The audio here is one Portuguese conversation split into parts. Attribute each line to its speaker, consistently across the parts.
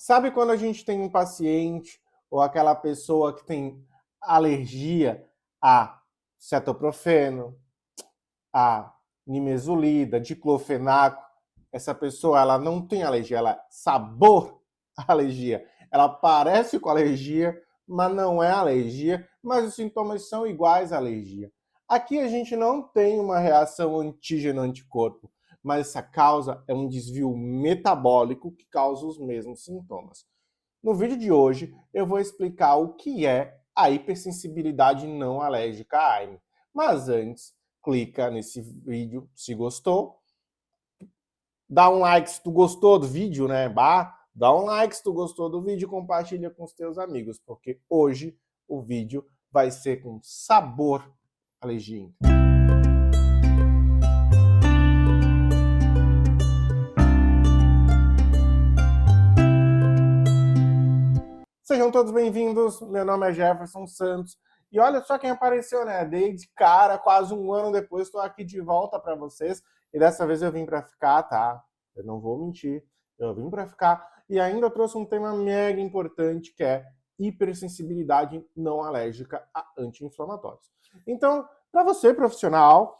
Speaker 1: Sabe quando a gente tem um paciente ou aquela pessoa que tem alergia a cetoprofeno, a nimesulida, diclofenaco? Essa pessoa ela não tem alergia, ela sabor alergia. Ela parece com alergia, mas não é alergia, mas os sintomas são iguais à alergia. Aqui a gente não tem uma reação antígeno-anticorpo, mas essa causa é um desvio metabólico que causa os mesmos sintomas. No vídeo de hoje, eu vou explicar o que é a hipersensibilidade não alérgica à AINE. Mas antes, clica nesse vídeo se gostou, dá um like se tu gostou do vídeo, né? Dá um like se tu gostou do vídeo e compartilha com os teus amigos, porque hoje o vídeo vai ser com sabor alergia. Sejam todos bem-vindos, meu nome é Jefferson Santos, e olha só quem apareceu, né? Dei de cara, quase um ano depois, estou aqui de volta para vocês, e dessa vez eu vim para ficar, tá? Eu não vou mentir, eu vim para ficar, e ainda trouxe um tema mega importante, que é hipersensibilidade não alérgica a anti-inflamatórios. Então, para você, profissional,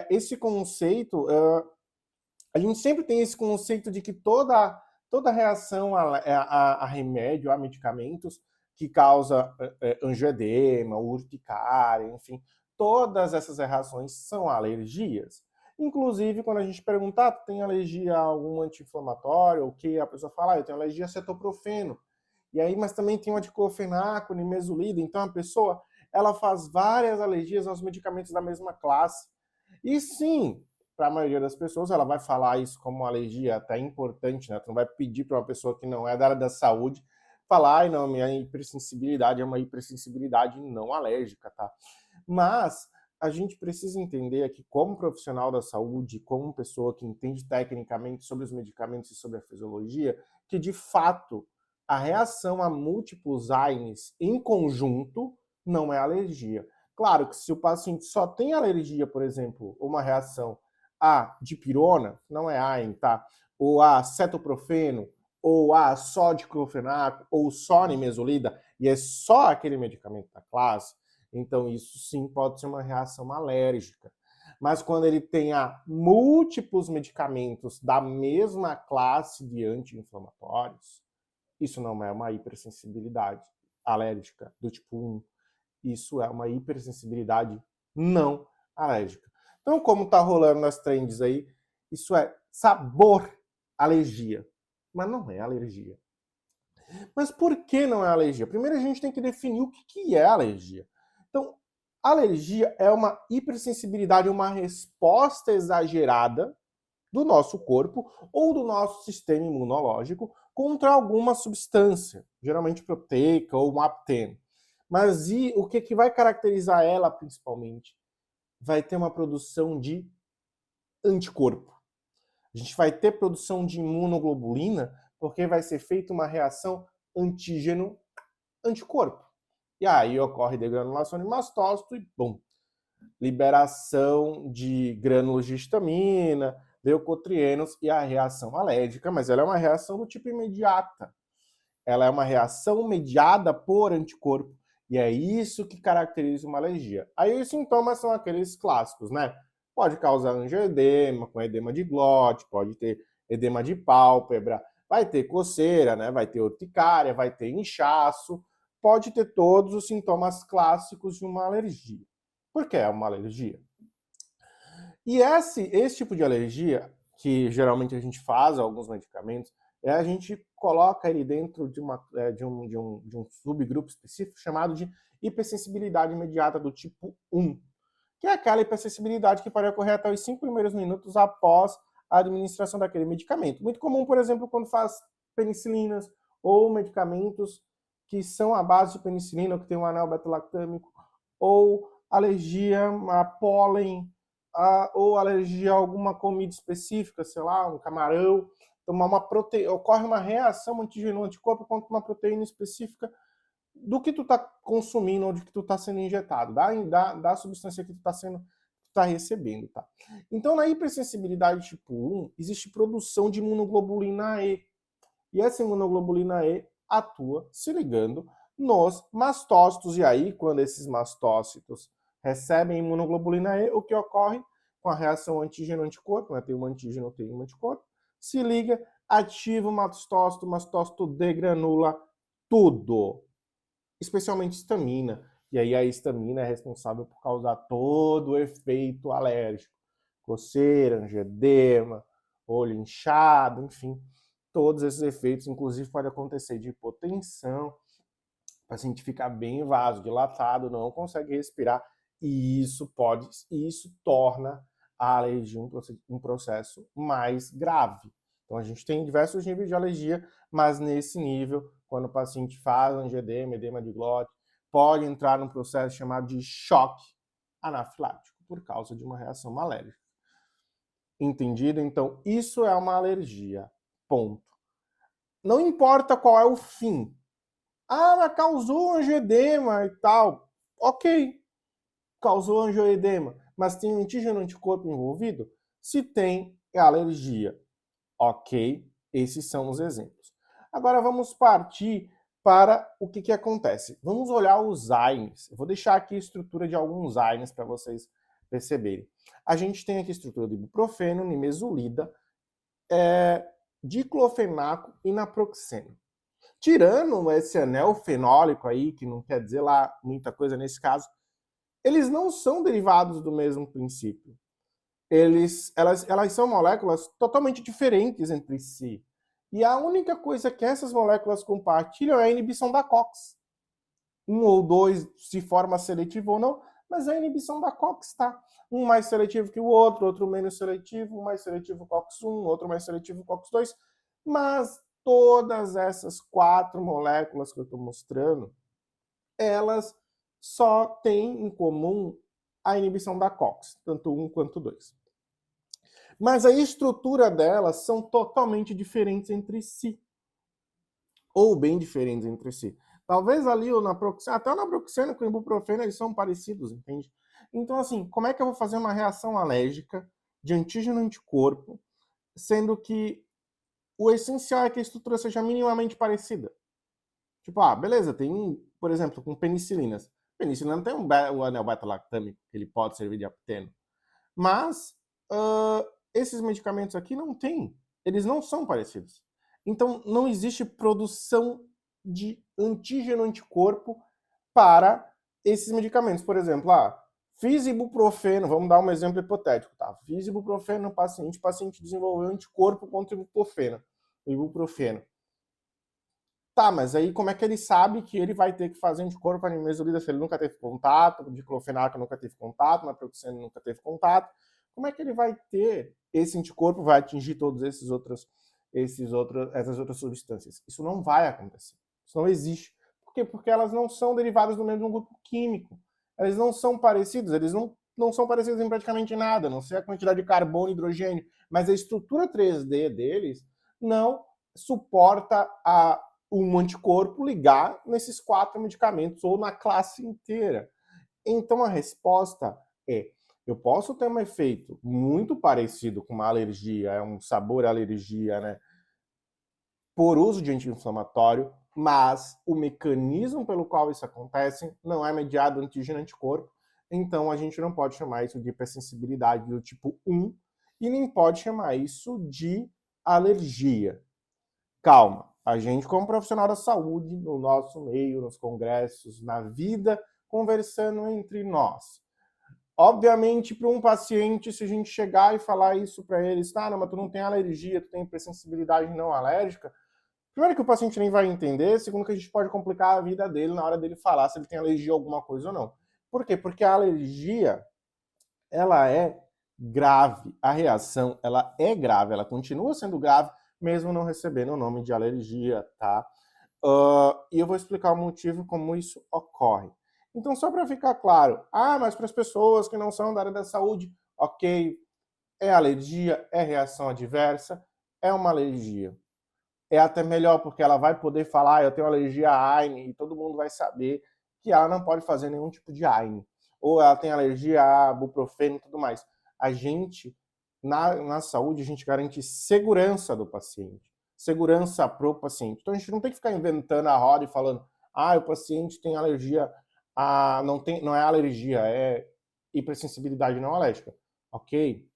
Speaker 1: esse conceito, a gente sempre tem esse conceito de que toda reação a remédio, a medicamentos, que causa angioedema, urticária, enfim, todas essas reações são alergias. Inclusive, quando a gente perguntar, tem alergia a algum anti-inflamatório, ou que a pessoa fala, eu tenho alergia a cetoprofeno. E aí, mas também tem o diclofenaco, nimesulida. Então, a pessoa, ela faz várias alergias aos medicamentos da mesma classe. E sim, para a maioria das pessoas, ela vai falar isso como uma alergia até importante, né? Tu não vai pedir para uma pessoa que não é da área da saúde falar, ai, não, minha hipersensibilidade é uma hipersensibilidade não alérgica, tá? Mas a gente precisa entender que, como profissional da saúde, como pessoa que entende tecnicamente sobre os medicamentos e sobre a fisiologia, que de fato a reação a múltiplos AINES em conjunto não é alergia. Claro que se o paciente só tem alergia, por exemplo, uma reação a dipirona, não é AINE, tá? Ou a cetoprofeno, ou a só diclofenaco, ou só nimesulida, e é só aquele medicamento da classe, então isso sim pode ser uma reação alérgica. Mas quando ele tenha múltiplos medicamentos da mesma classe de anti-inflamatórios, isso não é uma hipersensibilidade alérgica do tipo 1. Isso é uma hipersensibilidade não alérgica. Então, como está rolando nas trends aí, isso é sabor alergia, mas não é alergia. Mas por que não é alergia? Primeiro a gente tem que definir o que é alergia. Então, alergia é uma hipersensibilidade, uma resposta exagerada do nosso corpo ou do nosso sistema imunológico contra alguma substância, geralmente proteica ou um apteno. Mas e o que vai caracterizar ela principalmente? Vai ter uma produção de anticorpo. A gente vai ter produção de imunoglobulina porque vai ser feita uma reação antígeno-anticorpo. E aí ocorre degranulação de mastócito e, bum, liberação de grânulos de histamina, leucotrienos e a reação alérgica, mas ela é uma reação do tipo imediata. Ela é uma reação mediada por anticorpo. E é isso que caracteriza uma alergia. Aí os sintomas são aqueles clássicos, né? Pode causar angioedema, com edema de glote, pode ter edema de pálpebra, vai ter coceira, né? Vai ter urticária, vai ter inchaço, pode ter todos os sintomas clássicos de uma alergia. Por que é uma alergia? E esse tipo de alergia, que geralmente a gente faz a alguns medicamentos, a gente coloca ele dentro de um subgrupo específico chamado de hipersensibilidade imediata do tipo 1, que é aquela hipersensibilidade que pode ocorrer até os 5 primeiros minutos após a administração daquele medicamento. Muito comum, por exemplo, quando faz penicilinas ou medicamentos que são à base de penicilina, ou que tem um anel beta-lactâmico, ou alergia a pólen, ou alergia a alguma comida específica, sei lá, um camarão. Então, ocorre uma reação antígeno-anticorpo contra uma proteína específica do que tu está consumindo ou de que tu está sendo injetado, da substância que tu está recebendo, tá? Então, na hipersensibilidade tipo 1, existe produção de imunoglobulina E. E essa imunoglobulina E atua se ligando nos mastócitos. E aí, quando esses mastócitos recebem imunoglobulina E, o que ocorre com a reação antígeno-anticorpo, né? Tem um antígeno, tem um anticorpo, se liga, ativa o mastócito degranula tudo, especialmente histamina. E aí a histamina é responsável por causar todo o efeito alérgico. Coceira, angedema, olho inchado, enfim, todos esses efeitos, inclusive pode acontecer de hipotensão, o paciente ficar bem vasodilatado, não consegue respirar, e isso torna a alergia um processo mais grave. Então a gente tem diversos níveis de alergia, mas nesse nível, quando o paciente faz angedema, edema de glote, pode entrar num processo chamado de choque anafilático por causa de uma reação alérgica. Entendido? Então, isso é uma alergia. Ponto. Não importa qual é o fim. Ah, mas causou angioedema e tal. Ok, causou angioedema, mas tem antígeno anticorpo envolvido? Se tem, é alergia. Ok, esses são os exemplos. Agora vamos partir para o que acontece. Vamos olhar os AINES. Eu vou deixar aqui a estrutura de alguns AINES para vocês perceberem. A gente tem aqui a estrutura de ibuprofeno, nimesulida, diclofenaco e naproxeno. Tirando esse anel fenólico aí, que não quer dizer lá muita coisa nesse caso, eles não são derivados do mesmo princípio. Elas são moléculas totalmente diferentes entre si. E a única coisa que essas moléculas compartilham é a inibição da COX. Um ou dois se forma seletivo ou não, mas a inibição da COX, tá? Um mais seletivo que o outro menos seletivo, um mais seletivo COX-1, outro mais seletivo COX-2, mas todas essas 4 moléculas que eu estou mostrando, elas só têm em comum a inibição da COX, tanto 1 quanto 2. Mas a estrutura delas são totalmente diferentes entre si, ou bem diferentes entre si. Talvez ali o naproxeno, até o naproxeno com o ibuprofeno, eles são parecidos, entende? Então, assim, como é que eu vou fazer uma reação alérgica de antígeno-anticorpo, sendo que o essencial é que a estrutura seja minimamente parecida? Tipo, beleza, tem, por exemplo, com penicilinas. Penicilina tem um anel beta-lactâmico, que ele pode servir de apteno. Mas esses medicamentos aqui não têm. Eles não são parecidos. Então, não existe produção de antígeno-anticorpo para esses medicamentos. Por exemplo, fiz ibuprofeno, vamos dar um exemplo hipotético, tá? Fiz ibuprofeno no paciente, o paciente desenvolveu anticorpo contra o ibuprofeno. Tá, mas aí como é que ele sabe que ele vai ter que fazer anticorpo para nimesulida se ele nunca teve contato, diclofenaco nunca teve contato, naproxeno nunca teve contato? Como é que ele vai ter esse anticorpo, vai atingir todas essas outras substâncias? Isso não vai acontecer. Isso não existe. Por quê? Porque elas não são derivadas do mesmo grupo químico. Eles não são parecidos, eles não são parecidos em praticamente nada, a não sei a quantidade de carbono e hidrogênio, mas a estrutura 3D deles não suporta um anticorpo ligar nesses 4 medicamentos ou na classe inteira. Então a resposta é: eu posso ter um efeito muito parecido com uma alergia, um sabor alergia, né, por uso de anti-inflamatório, mas o mecanismo pelo qual isso acontece não é mediado antígeno-anticorpo, então a gente não pode chamar isso de hipersensibilidade do tipo 1 e nem pode chamar isso de alergia. Calma, a gente como profissional da saúde, no nosso meio, nos congressos, na vida, conversando entre nós. Obviamente, para um paciente, se a gente chegar e falar isso para eles, não, mas tu não tem alergia, tu tem hipersensibilidade não alérgica, primeiro que o paciente nem vai entender, segundo que a gente pode complicar a vida dele na hora dele falar se ele tem alergia a alguma coisa ou não. Por quê? Porque a alergia, ela é grave, a reação, ela é grave, ela continua sendo grave, mesmo não recebendo o nome de alergia, tá? E eu vou explicar o motivo como isso ocorre. Então, só para ficar claro, mas para as pessoas que não são da área da saúde, ok, é alergia, é reação adversa, é uma alergia. É até melhor, porque ela vai poder falar, eu tenho alergia a AINE, e todo mundo vai saber que ela não pode fazer nenhum tipo de AINE. Ou ela tem alergia a ibuprofeno e tudo mais. A gente, na saúde, a gente garante segurança do paciente. segurança para o paciente. Então a gente não tem que ficar inventando a roda e falando, o paciente tem alergia a... Não é alergia, é hipersensibilidade não alérgica. Ok,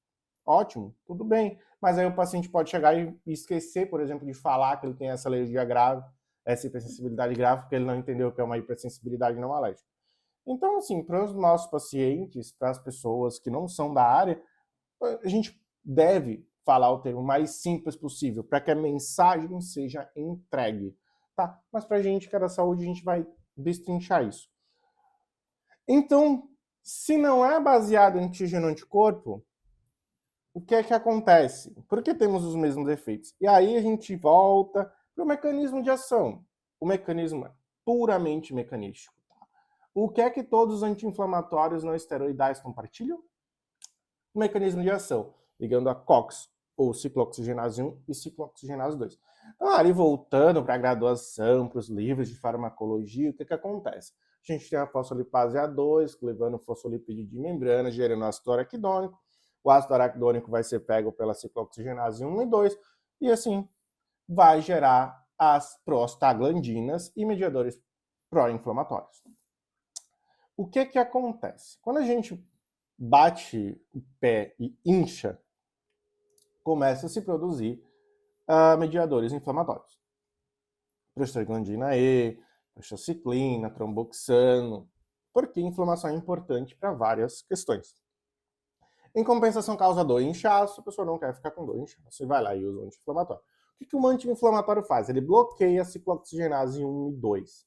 Speaker 1: ótimo, tudo bem. Mas aí o paciente pode chegar e esquecer, por exemplo, de falar que ele tem essa alergia grave, essa hipersensibilidade grave, porque ele não entendeu que é uma hipersensibilidade não alérgica. Então, assim, para os nossos pacientes, para as pessoas que não são da área, a gente deve falar o termo mais simples possível, para que a mensagem seja entregue, tá? Mas para a gente que é da saúde, a gente vai destrinchar isso. Então, se não é baseado em antígeno anticorpo, o que é que acontece? Por que temos os mesmos efeitos? E aí a gente volta para o mecanismo de ação. O mecanismo é puramente mecanístico. Tá? O que é que todos os anti-inflamatórios não esteroidais compartilham? O mecanismo de ação, ligando a COX, ou ciclooxigenase 1 e ciclooxigenase 2. Então, ali voltando para a graduação, para os livros de farmacologia, o que que acontece? A gente tem a fosfolipase A2, levando fosfolipídio de membrana, gerando ácido araquidônico. O ácido araquidônico vai ser pego pela ciclooxigenase 1 e 2, e assim vai gerar as prostaglandinas e mediadores pró-inflamatórios. O que que acontece? Quando a gente bate o pé e incha, começa a se produzir mediadores inflamatórios. Prostaglandina E, prostacyclina, tromboxano, porque inflamação é importante para várias questões. Em compensação, causa dor e inchaço, a pessoa não quer ficar com dor e inchaço. Você vai lá e usa um anti-inflamatório. O que um anti-inflamatório faz? Ele bloqueia a ciclooxigenase 1 e 2.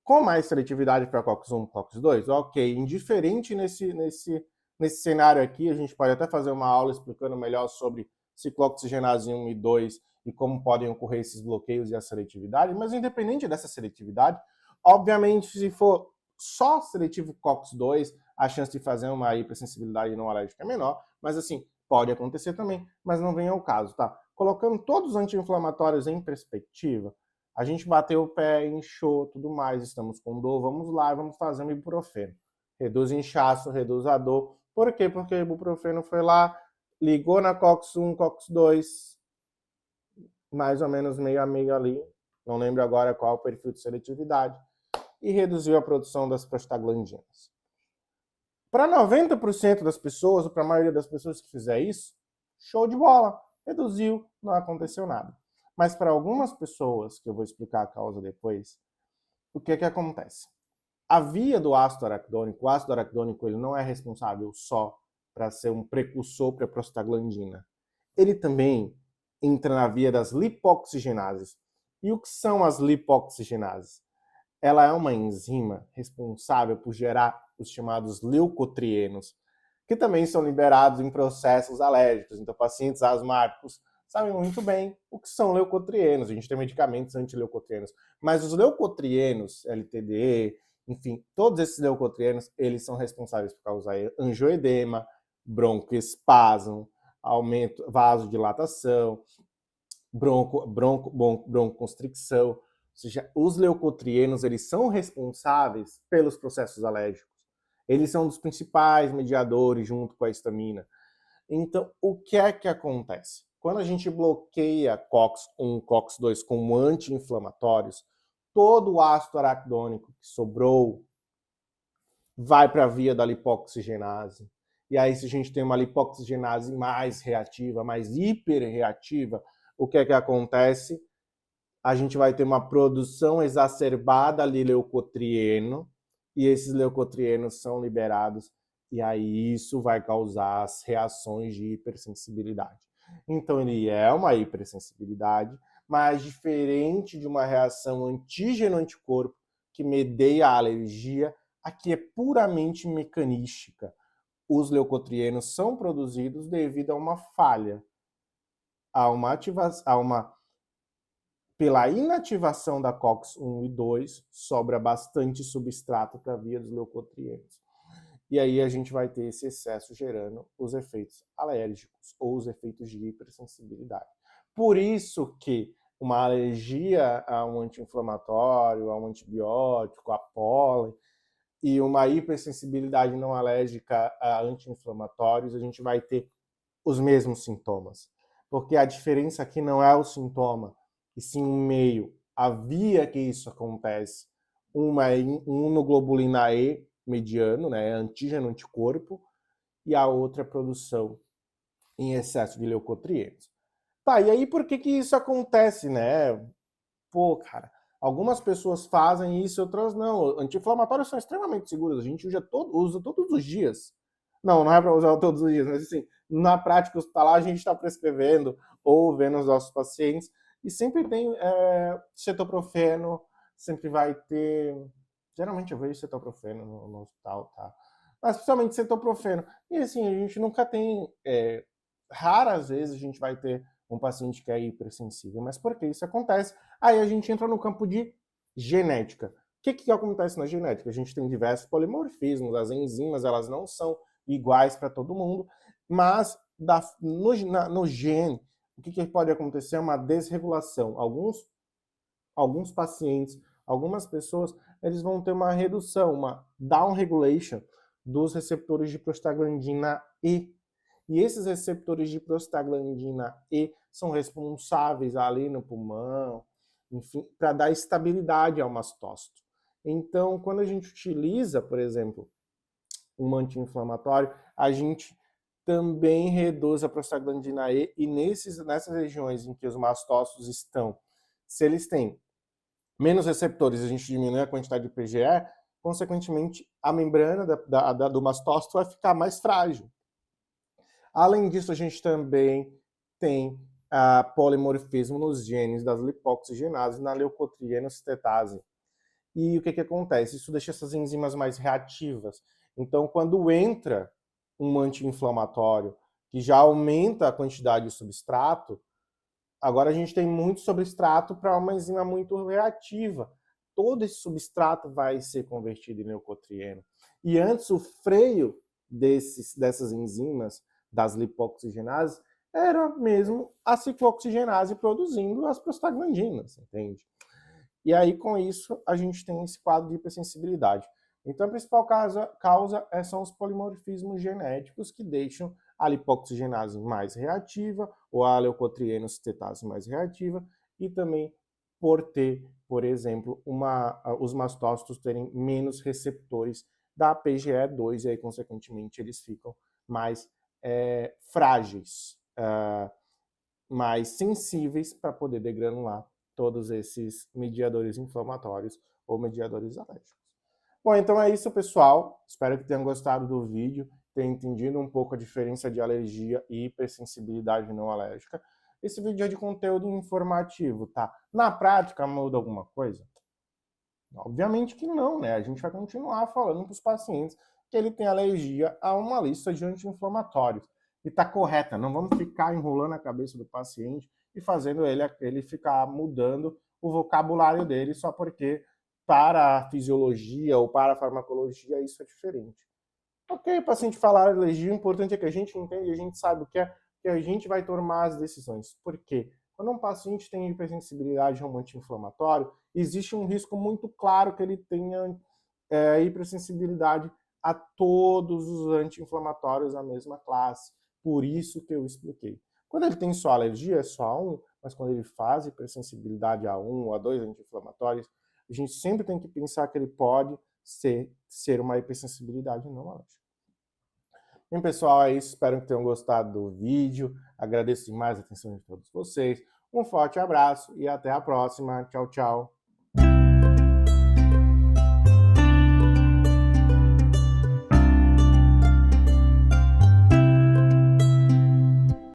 Speaker 1: Com mais seletividade para COX-1 e COX-2? Ok, indiferente nesse cenário aqui, a gente pode até fazer uma aula explicando melhor sobre ciclooxigenase 1 e 2 e como podem ocorrer esses bloqueios e a seletividade, mas independente dessa seletividade, obviamente, se for só seletivo COX-2, a chance de fazer uma hipersensibilidade não alérgica é menor, mas assim, pode acontecer também, mas não vem ao caso, tá? Colocando todos os anti-inflamatórios em perspectiva, a gente bateu o pé, inchou, tudo mais, estamos com dor, vamos lá, vamos fazer um ibuprofeno. Reduz inchaço, reduz a dor. Por quê? Porque o ibuprofeno foi lá, ligou na COX-1, COX-2, mais ou menos meio a meio ali, não lembro agora qual o perfil de seletividade, e reduziu a produção das prostaglandinas. Para 90% das pessoas, ou para a maioria das pessoas que fizer isso, show de bola, reduziu, não aconteceu nada. Mas para algumas pessoas, que eu vou explicar a causa depois, o que que acontece? A via do ácido araquidônico, o ácido araquidônico ele não é responsável só para ser um precursor para a prostaglandina. Ele também entra na via das lipoxigenases. E o que são as lipoxigenases? Ela é uma enzima responsável por gerar os chamados leucotrienos, que também são liberados em processos alérgicos. Então, pacientes asmáticos sabem muito bem o que são leucotrienos. A gente tem medicamentos antileucotrienos, mas os leucotrienos, LTDE, enfim, todos esses leucotrienos, eles são responsáveis por causar angioedema, broncoespasmo, aumento, vasodilatação, broncoconstricção. Ou seja, os leucotrienos, eles são responsáveis pelos processos alérgicos. Eles são um dos principais mediadores junto com a histamina. Então, o que é que acontece? Quando a gente bloqueia COX-1, COX-2 como anti-inflamatórios, todo o ácido araquidônico que sobrou vai para a via da lipoxigenase. E aí, se a gente tem uma lipoxigenase mais reativa, mais hiperreativa, o que é que acontece? A gente vai ter uma produção exacerbada de leucotrieno, e esses leucotrienos são liberados, e aí isso vai causar as reações de hipersensibilidade. Então ele é uma hipersensibilidade, mas diferente de uma reação antígeno-anticorpo que medeia a alergia, aqui é puramente mecanística. Os leucotrienos são produzidos devido a uma falha, pela inativação da COX-1 e 2, sobra bastante substrato para a via dos leucotrienos. E aí a gente vai ter esse excesso gerando os efeitos alérgicos ou os efeitos de hipersensibilidade. Por isso que uma alergia a um anti-inflamatório, a um antibiótico, a pólen, e uma hipersensibilidade não alérgica a anti-inflamatórios, a gente vai ter os mesmos sintomas. porque a diferença aqui não é o sintoma, e sim o meio, a via que isso acontece. Uma é imunoglobulina E mediano, né, antígeno anticorpo, e a outra é produção em excesso de leucotrienos. Tá, e aí por que isso acontece, né? Pô, cara, algumas pessoas fazem isso, outras não. Anti-inflamatórios são extremamente seguros, a gente usa todos os dias. Não é para usar todos os dias, mas assim, na prática hospitalar a gente está prescrevendo ou vendo os nossos pacientes e sempre tem cetoprofeno, sempre vai ter... Geralmente eu vejo cetoprofeno no hospital, tá? Mas principalmente cetoprofeno. E assim, a gente nunca tem... raras vezes a gente vai ter um paciente que é hipersensível. Mas por que isso acontece? Aí a gente entra no campo de genética. O que acontece na genética? A gente tem diversos polimorfismos, as enzimas elas não são iguais para todo mundo, mas no gene, o que pode acontecer é uma desregulação. Alguns pacientes, algumas pessoas, eles vão ter uma redução, uma downregulation dos receptores de prostaglandina E. E esses receptores de prostaglandina E são responsáveis ali no pulmão, enfim, para dar estabilidade ao mastócito. Então, quando a gente utiliza, por exemplo, um anti-inflamatório, a gente também reduz a prostaglandina E e nessas regiões em que os mastócitos estão, se eles têm menos receptores, a gente diminui a quantidade de PGE, consequentemente, a membrana do mastócito vai ficar mais frágil. Além disso, a gente também tem polimorfismo nos genes das lipoxigenases na leucotrienocitetase. E o que acontece? Isso deixa essas enzimas mais reativas. Então, quando entra um anti-inflamatório que já aumenta a quantidade de substrato, agora a gente tem muito substrato para uma enzima muito reativa. Todo esse substrato vai ser convertido em leucotrieno. E antes, o freio dessas enzimas, das lipoxigenases, era mesmo a ciclooxigenase produzindo as prostaglandinas, entende? E aí, com isso, a gente tem esse quadro de hipersensibilidade. Então, a principal causa são os polimorfismos genéticos que deixam a lipoxigenase mais reativa ou a leucotrienocitetase mais reativa e também por ter, por exemplo, os mastócitos terem menos receptores da PGE2 e aí, consequentemente, eles ficam mais frágeis, mais sensíveis para poder degranular todos esses mediadores inflamatórios ou mediadores alérgicos. Bom, então é isso, pessoal. Espero que tenham gostado do vídeo, tenham entendido um pouco a diferença de alergia e hipersensibilidade não alérgica. Esse vídeo é de conteúdo informativo, tá? Na prática, muda alguma coisa? Obviamente que não, né? A gente vai continuar falando para os pacientes que ele tem alergia a uma lista de anti-inflamatórios. E está correta, não vamos ficar enrolando a cabeça do paciente e fazendo ele ficar mudando o vocabulário dele só porque para a fisiologia ou para a farmacologia isso é diferente. Ok, o paciente falar alergia, o importante é que a gente entende, a gente sabe o que é, que a gente vai tomar as decisões. Por quê? Quando um paciente tem hipersensibilidade a um anti-inflamatório, existe um risco muito claro que ele tenha hipersensibilidade a todos os anti-inflamatórios da mesma classe. Por isso que eu expliquei. Quando ele tem só alergia, é só a um, mas quando ele faz hipersensibilidade a um ou a dois anti-inflamatórios, a gente sempre tem que pensar que ele pode ser uma hipersensibilidade não alérgica. Bem, pessoal, é isso. Espero que tenham gostado do vídeo. Agradeço demais a atenção de todos vocês. Um forte abraço e até a próxima. Tchau, tchau.